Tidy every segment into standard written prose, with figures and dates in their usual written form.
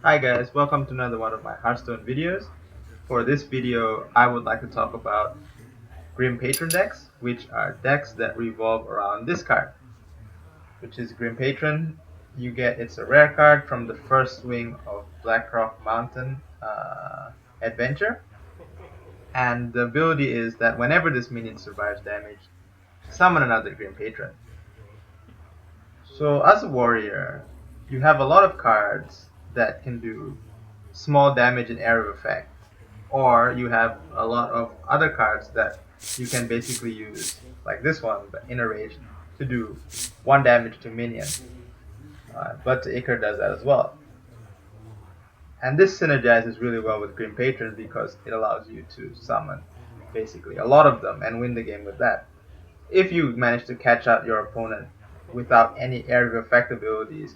Hi guys, welcome to another one of my Hearthstone videos. For this video, I would like to talk about Grim Patron decks, which are decks that revolve around this card, which is Grim Patron. It's a rare card from the first swing of Blackrock Mountain Adventure, and the ability is that whenever this minion survives damage, summon another Grim Patron. So as a warrior, you have a lot of cards that can do small damage and area effect, or you have a lot of other cards that you can basically use, like this one, the enrage, to do 1 damage to minion. But the ichor does that as well. And this synergizes really well with Grim Patron because it allows you to summon basically a lot of them and win the game with that. If you manage to catch out your opponent without any area effect abilities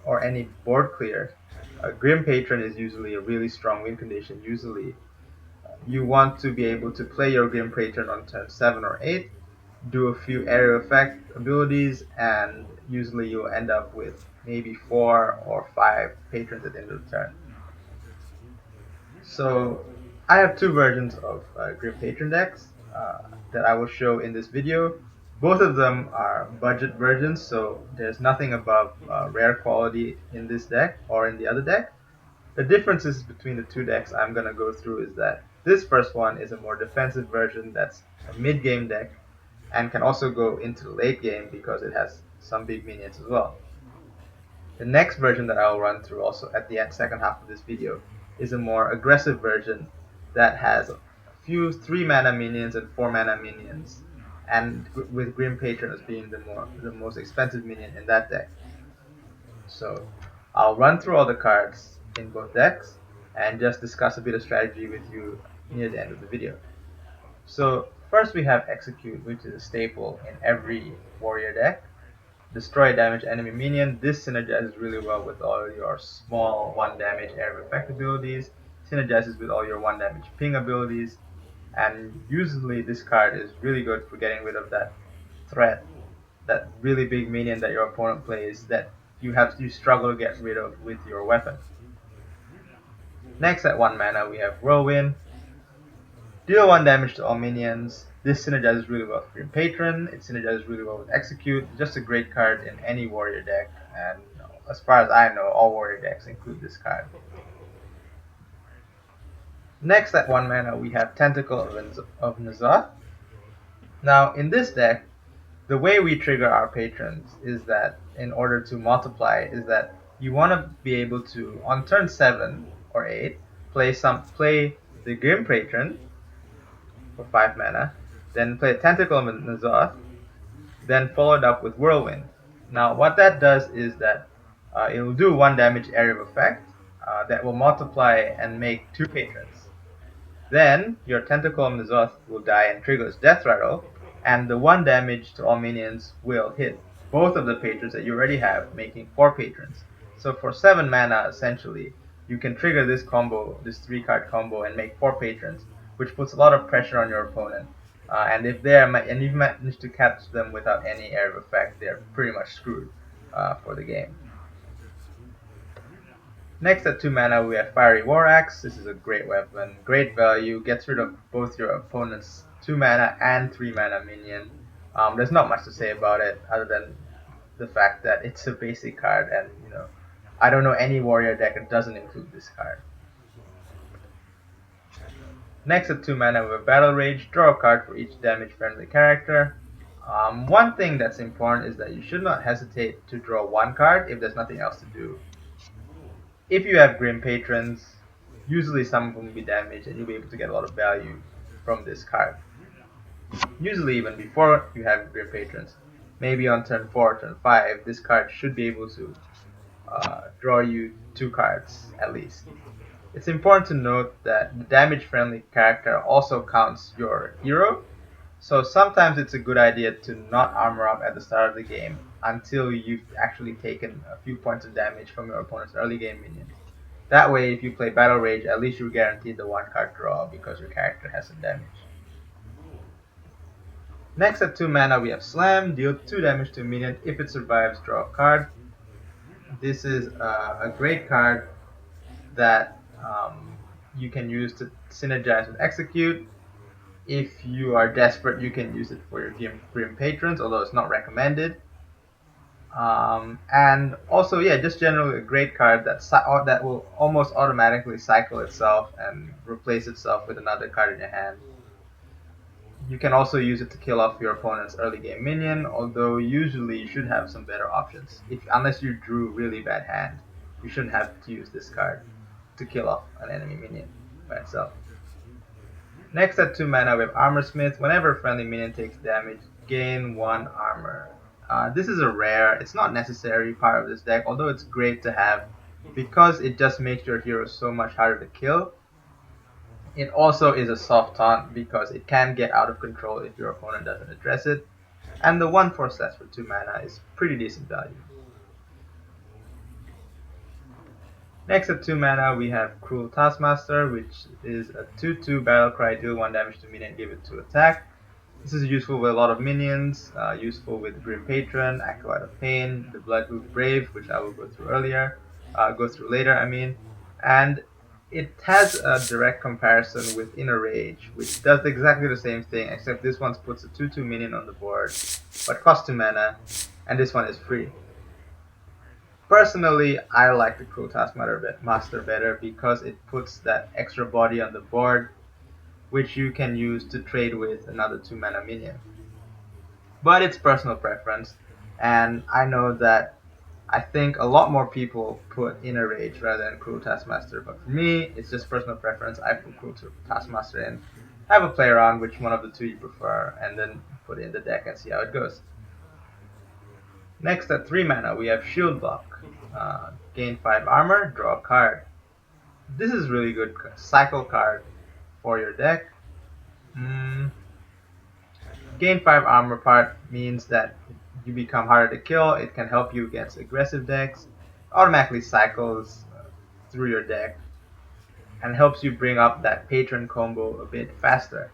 or any board clear, a Grim Patron is usually a really strong win condition. Usually, you want to be able to play your Grim Patron on turn 7 or 8, do a few area effect abilities, and usually you'll end up with maybe 4 or 5 patrons at the end of the turn. So I have two versions of Grim Patron decks that I will show in this video. Both of them are budget versions, so there's nothing above rare quality in this deck or in the other deck. The differences between the two decks I'm going to go through is that this first one is a more defensive version that's a mid-game deck and can also go into the late game because it has some big minions as well. The next version that I'll run through also at the second half of this video is a more aggressive version that has a few 3 mana minions and 4 mana minions, and with Grim Patron as being the most expensive minion in that deck. So I'll run through all the cards in both decks and just discuss a bit of strategy with you near the end of the video. So first we have Execute, which is a staple in every warrior deck. Destroy damage enemy minion. This synergizes really well with all your small 1 damage area effect abilities, synergizes with all your 1 damage ping abilities, and usually this card is really good for getting rid of that threat, that really big minion that your opponent plays that you struggle to get rid of with your weapon. Next at 1 mana we have Whirlwind. Deal 1 damage to all minions. This synergizes really well with Grim Patron. It synergizes really well with Execute. Just a great card in any warrior deck, and as far as I know, all warrior decks include this card. Next at 1 mana we have Tentacle of nzoth. Now in this deck, the way we trigger our patrons is that in order to multiply is that you want to be able to on turn 7 or 8 play the Grim Patron for 5 mana, then play Tentacle of nzoth, then followed up with Whirlwind. Now what that does is that it will do 1 damage area of effect that will multiply and make 2 patrons. Then your Tentacle of nzoth will die and triggers Death Rattle, and the 1 damage to all minions will hit both of the patrons that you already have, making 4 patrons. So for 7 mana, essentially, you can trigger this combo, this 3-card combo, and make 4 patrons, which puts a lot of pressure on your opponent. And if you've managed to catch them without any area effect, they're pretty much screwed for the game. Next at 2 mana we have Fiery War Axe. This is a great weapon, great value, gets rid of both your opponent's 2 mana and 3 mana minion. There's not much to say about it other than the fact that it's a basic card, and I don't know any warrior deck that doesn't include this card. Next at 2 mana we have Battle Rage. Draw a card for each damage friendly character. One thing that's important is that you should not hesitate to draw 1 card if there's nothing else to do. If you have Grim Patrons, usually some of them will be damaged and you'll be able to get a lot of value from this card. Usually even before you have Grim Patrons, maybe on turn 4 or turn 5, this card should be able to draw you 2 cards at least. It's important to note that the damage friendly character also counts your hero, so sometimes it's a good idea to not armor up at the start of the game until you've actually taken a few points of damage from your opponent's early game minions. That way, if you play Battle Rage, at least you're guaranteed the 1 card draw because your character has some damage. Next at 2 mana we have Slam. Deal 2 damage to a minion. If it survives, draw a card. This is a great card that you can use to synergize with execute. If you are desperate, you can use it for your grim patrons, although it's not recommended. And also, yeah, just generally a great card that will almost automatically cycle itself and replace itself with another card in your hand. You can also use it to kill off your opponent's early game minion, although usually you should have some better options. Unless you drew really bad hand, you shouldn't have to use this card to kill off an enemy minion by itself. Next at 2 mana we have Armor Smith. Whenever a friendly minion takes damage, gain 1 armor. This is a rare, it's not necessary part of this deck, although it's great to have because it just makes your hero so much harder to kill. It also is a soft taunt because it can get out of control if your opponent doesn't address it. And the 1/4 stats for 2 mana is pretty decent value. Next at 2 mana we have Cruel Taskmaster, which is a 2/2 battle cry, deal 1 damage to minion, give it 2 attack. This is useful with a lot of minions, useful with Grim Patron, Acolyte of Pain, the Bloodhoof Brave, which I will go through later, and it has a direct comparison with Enrage, which does exactly the same thing, except this one puts a 2/2 minion on the board, but costs 2 mana, and this one is free. Personally, I like the Cruel Taskmaster better because it puts that extra body on the board, which you can use to trade with another 2 mana minion. But it's personal preference, and I know that I think a lot more people put Enrage rather than Cruel Taskmaster, but for me, it's just personal preference. I put Cruel Taskmaster in, have a play around which one of the two you prefer, and then put it in the deck and see how it goes. Next at 3 mana we have Shield Block. Gain 5 armor, draw a card. This is really good cycle card for your deck. Gain 5 armor part means that you become harder to kill. It can help you against aggressive decks. Automatically cycles through your deck and helps you bring up that Patron combo a bit faster.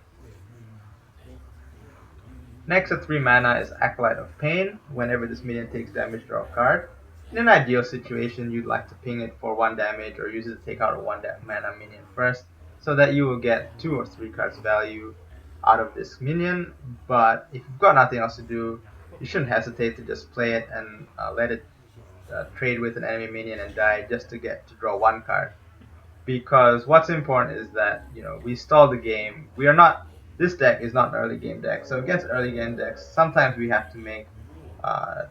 Next at 3 mana is Acolyte of Pain. Whenever this minion takes damage, draw a card. In an ideal situation, you'd like to ping it for 1 damage or use it to take out a 1 mana minion first, so that you will get 2 or 3 cards value out of this minion. But if you've got nothing else to do, you shouldn't hesitate to just play it and let it trade with an enemy minion and die just to get to draw 1 card. Because what's important is that we stall the game. This deck is not an early game deck, so against early game decks, sometimes we have to make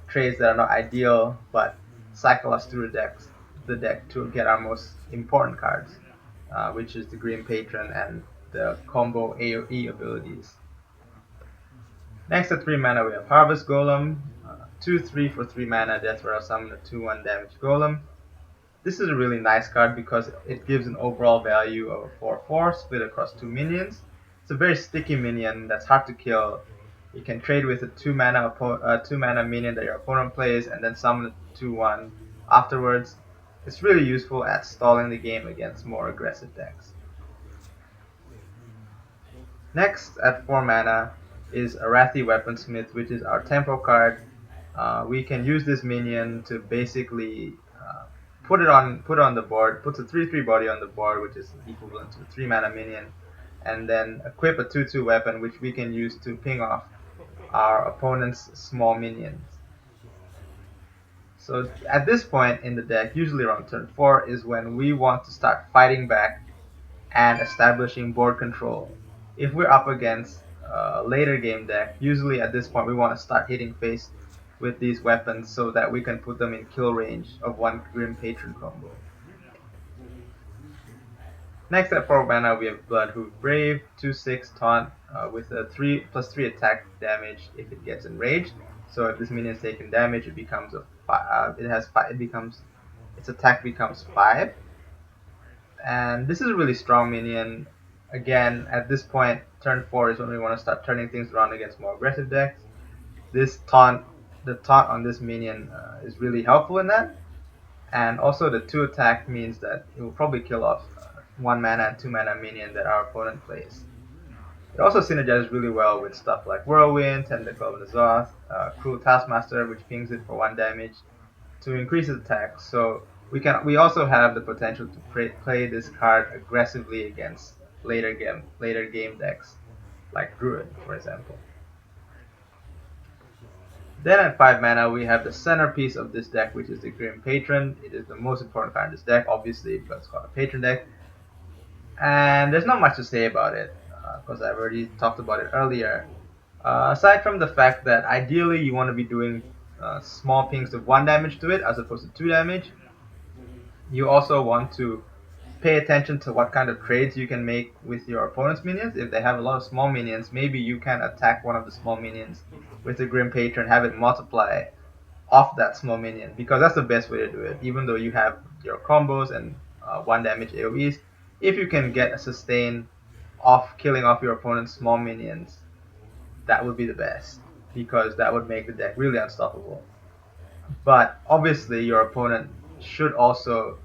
trades that are not ideal, but cycle us through the deck to get our most important cards, which is the Green Patron and the combo AoE abilities. Next at 3 mana we have Harvest Golem, 2/3 for 3 mana, Death Rattle summon a 2/1 damage golem. This is a really nice card because it gives an overall value of a 4/4 split across 2 minions. It's a very sticky minion that's hard to kill. You can trade with a 2 mana minion that your opponent plays and then summon a 2/1 afterwards. It's really useful at stalling the game against more aggressive decks. Next at 4 mana is Arathi Weaponsmith, which is our tempo card. We can use this minion to basically put it on the board, puts a 3/3 body on the board, which is equivalent to a 3 mana minion, and then equip a 2/2 weapon, which we can use to ping off our opponent's small minions. So at this point in the deck, usually around turn 4, is when we want to start fighting back and establishing board control. If we're up against a later game deck, usually at this point we want to start hitting face with these weapons so that we can put them in kill range of 1 Grim Patron combo. Next at 4 mana we have Bloodhoof Brave, 2/6 taunt with a 3+3 attack damage if it gets enraged. So if this minion is taking damage, it becomes its attack becomes 5. And this is a really strong minion. Again, at this point, turn 4 is when we want to start turning things around against more aggressive decks. The taunt on this minion is really helpful in that. And also the 2 attack means that it will probably kill off 1 mana and 2 mana minion that our opponent plays. It also synergizes really well with stuff like Whirlwind, Tentacle, and nzoth, Cruel Taskmaster, which pings it for 1 damage to increase its attack. So We also have the potential to play this card aggressively against later game decks, like Druid, for example. Then at 5 mana, we have the centerpiece of this deck, which is the Grim Patron. It is the most important card in this deck, obviously, because it's called a Patron deck. And there's not much to say about it, because I've already talked about it earlier. Aside from the fact that ideally you want to be doing small pings of 1 damage to it as opposed to 2 damage, you also want to pay attention to what kind of trades you can make with your opponent's minions. If they have a lot of small minions, maybe you can attack one of the small minions with the Grim Patron, have it multiply off that small minion, because that's the best way to do it. Even though you have your combos and 1 damage AoEs, if you can get a sustain off killing off your opponent's small minions, that would be the best, because that would make the deck really unstoppable. But obviously your opponent should also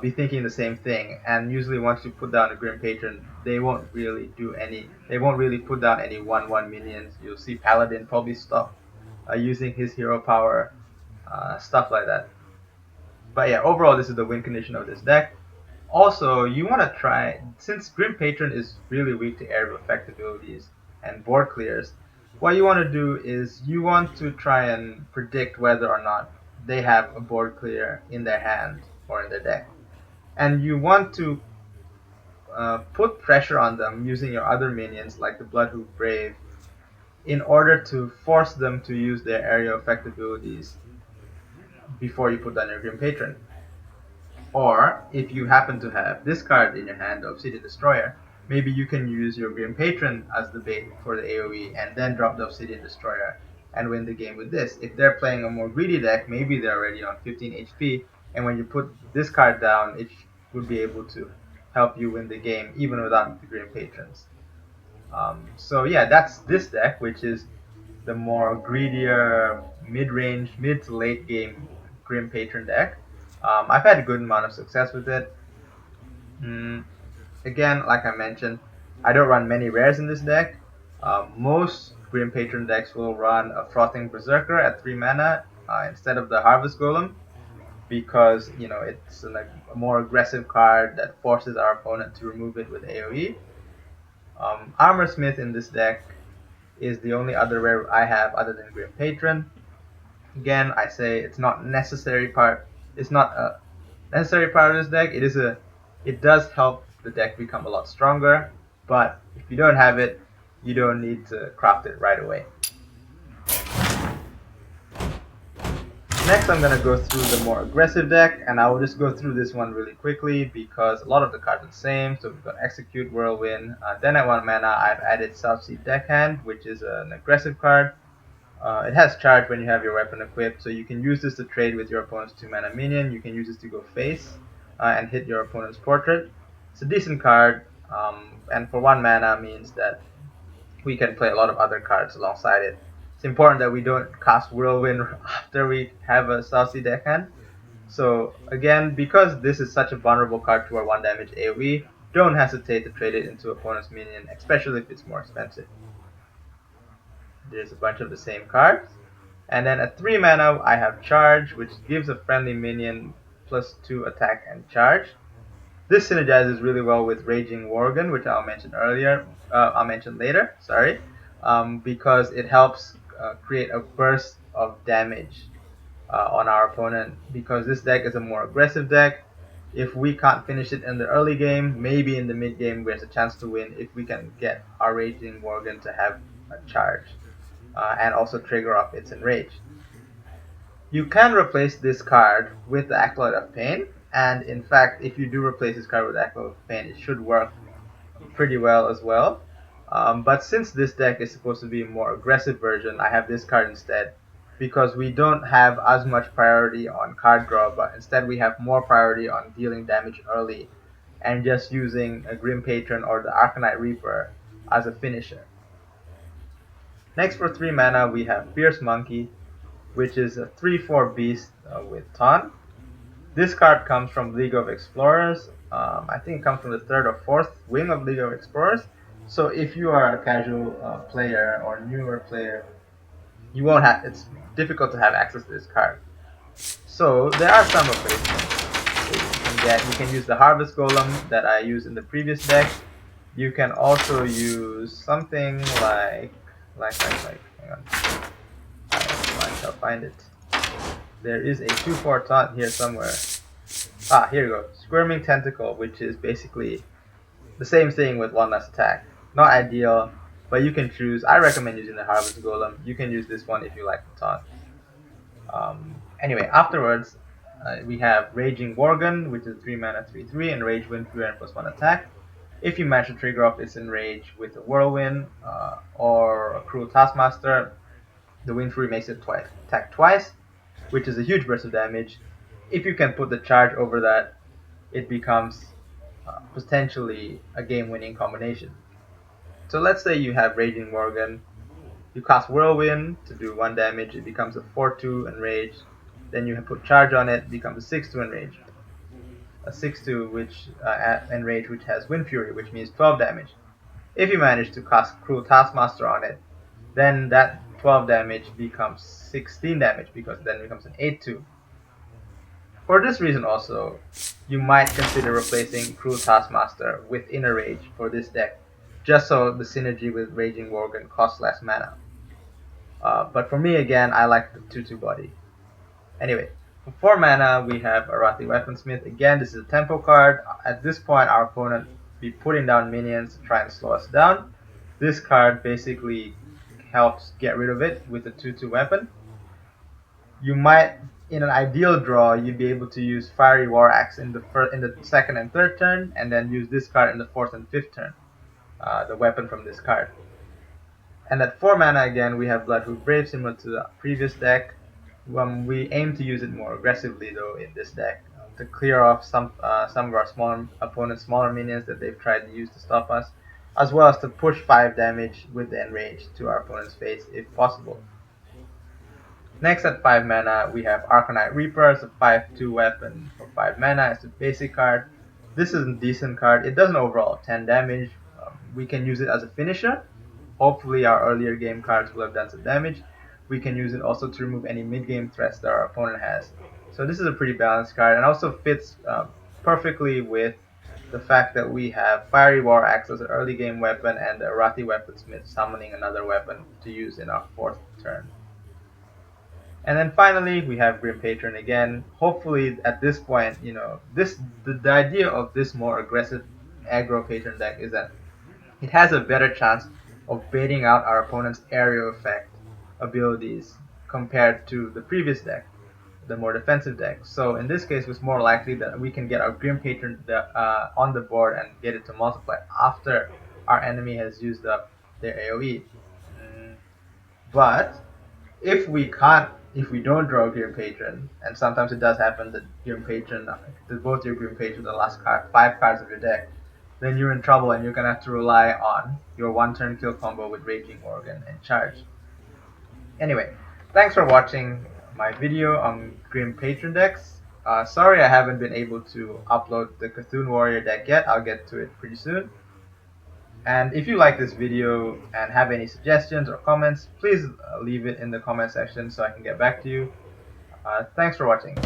be thinking the same thing, and usually once you put down a Grim Patron, they won't really put down any 1/1 minions. You'll see Paladin probably stop using his hero power, stuff like that. But yeah, overall this is the win condition of this deck. Also, you want to try, since Grim Patron is really weak to area of effect abilities and board clears, what you want to do is you want to try and predict whether or not they have a board clear in their hand or in their deck. And you want to put pressure on them using your other minions like the Bloodhoof Brave in order to force them to use their area effect abilities before you put down your Grim Patron. Or, if you happen to have this card in your hand, the Obsidian Destroyer, maybe you can use your Grim Patron as the bait for the AoE and then drop the Obsidian Destroyer and win the game with this. If they're playing a more greedy deck, maybe they're already on 15 HP, and when you put this card down, it would be able to help you win the game even without the Grim Patrons. So yeah, that's this deck, which is the more greedier mid-range, mid to late game Grim Patron deck. I've had a good amount of success with it. Again, like I mentioned, I don't run many rares in this deck. Most Grim Patron decks will run a Frothing Berserker at 3 mana instead of the Harvest Golem, because it's a more aggressive card that forces our opponent to remove it with AoE. Armor Smith in this deck is the only other rare I have other than Grim Patron. Again, I say it's not necessary part. It's not a necessary part of this deck. It does help the deck become a lot stronger, but if you don't have it, you don't need to craft it right away. Next, I'm going to go through the more aggressive deck, and I will just go through this one really quickly because a lot of the cards are the same. So we've got Execute, Whirlwind. Then at 1 mana, I've added Southsea Deckhand, which is an aggressive card. It has charge when you have your weapon equipped, so you can use this to trade with your opponent's 2 mana minion. You can use this to go face and hit your opponent's portrait. It's a decent card, and for 1 mana means that we can play a lot of other cards alongside it. It's important that we don't cast Whirlwind after we have a Southsea Deckhand. So again, because this is such a vulnerable card to our 1 damage AoE, don't hesitate to trade it into opponent's minion, especially if it's more expensive. There's a bunch of the same cards. And then at 3 mana, I have Charge, which gives a friendly minion +2 attack and charge. This synergizes really well with Raging Worgen, which I'll mention later, sorry, because it helps create a burst of damage on our opponent. Because this deck is a more aggressive deck, if we can't finish it in the early game, maybe in the mid game there's a chance to win if we can get our Raging Worgen to have a charge and also trigger off its enrage. You can replace this card with the Acolyte of Pain, and in fact, if you do replace this card with Acolyte of Pain, it should work pretty well as well. But since this deck is supposed to be a more aggressive version, I have this card instead, because we don't have as much priority on card draw, but instead we have more priority on dealing damage early and just using a Grim Patron or the Arcanite Reaper as a finisher. Next, for 3 mana, we have Fierce Monkey, which is a 3/4 beast with taunt. This card comes from League of Explorers. I think it comes from the 3rd or 4th wing of League of Explorers. So if you are a casual player or newer player, you won't have. It's difficult to have access to this card. So there are some replacements. get. You can use the harvest golem that I used in the previous deck. You can also use something like hang on, I shall find it. There is a 2/4 taunt here somewhere. Ah, here you go. Squirming Tentacle, which is basically the same thing with one less attack. Not ideal, but you can choose. I recommend using the Harvest Golem. You can use this one if you like the taunt. Anyway, afterwards, we have Raging Worgen, which is 3 mana 3/3, Enrage Wind Fury and +1 attack. If you manage to trigger off its Enrage with a Whirlwind or a Cruel Taskmaster, the Wind Fury makes it attack twice, which is a huge burst of damage. If you can put the charge over that, it becomes potentially a game-winning combination. So let's say you have Raging Worgen, you cast Whirlwind to do 1 damage, it becomes a 4/2 Enrage, then you put charge on it, becomes a 6/2 Enrage. A 6/2 which Enrage which has Wind Fury, which means 12 damage. If you manage to cast Cruel Taskmaster on it, then that 12 damage becomes 16 damage because then it becomes an 8/2. For this reason also, you might consider replacing Cruel Taskmaster with Enrage for this deck, just so the synergy with Raging Worgen costs less mana. But for me again, I like the 2/2 body. Anyway, for 4 mana we have Arathi Weaponsmith. Again, this is a tempo card. At this point our opponent be putting down minions to try and slow us down. This card basically helps get rid of it with a 2/2 weapon. You might, in an ideal draw, you'd be able to use Fiery War Axe in the second and third turn, and then use this card in the fourth and fifth turn, the weapon from this card. And at 4 mana again, we have Bloodhoof Brave, similar to the previous deck. We aim to use it more aggressively though in this deck to clear off some of our smaller opponents' smaller minions that they've tried to use to stop us, as well as to push 5 damage with the Enrage to our opponent's face if possible. Next at 5 mana we have Arcanite Reaper. It's a 5/2 weapon for 5 mana. It's a basic card. This is a decent card. It does an overall 10 damage. We can use it as a finisher. Hopefully our earlier game cards will have done some damage. We can use it also to remove any mid-game threats that our opponent has. So this is a pretty balanced card and also fits perfectly with the fact that we have Fiery War Axe as an early game weapon and the Arathi Weaponsmith summoning another weapon to use in our 4th turn. And then finally we have Grim Patron again. Hopefully at this point, the idea of this more aggressive aggro patron deck is that it has a better chance of baiting out our opponent's area effect abilities compared to the previous deck, the more defensive deck. So in this case, it's more likely that we can get our Grim Patron on the board and get it to multiply after our enemy has used up their AoE. But if we don't draw Grim Patron, and sometimes it does happen that both your Grim Patron, the last 5 cards of your deck, then you're in trouble and you're gonna have to rely on your 1-turn kill combo with Raging Worgen and charge. Anyway, thanks for watching my video on Grim Patron decks. Sorry I haven't been able to upload the Cthulhu Warrior deck yet. I'll get to it pretty soon. And if you like this video and have any suggestions or comments, please leave it in the comment section so I can get back to you. Thanks for watching.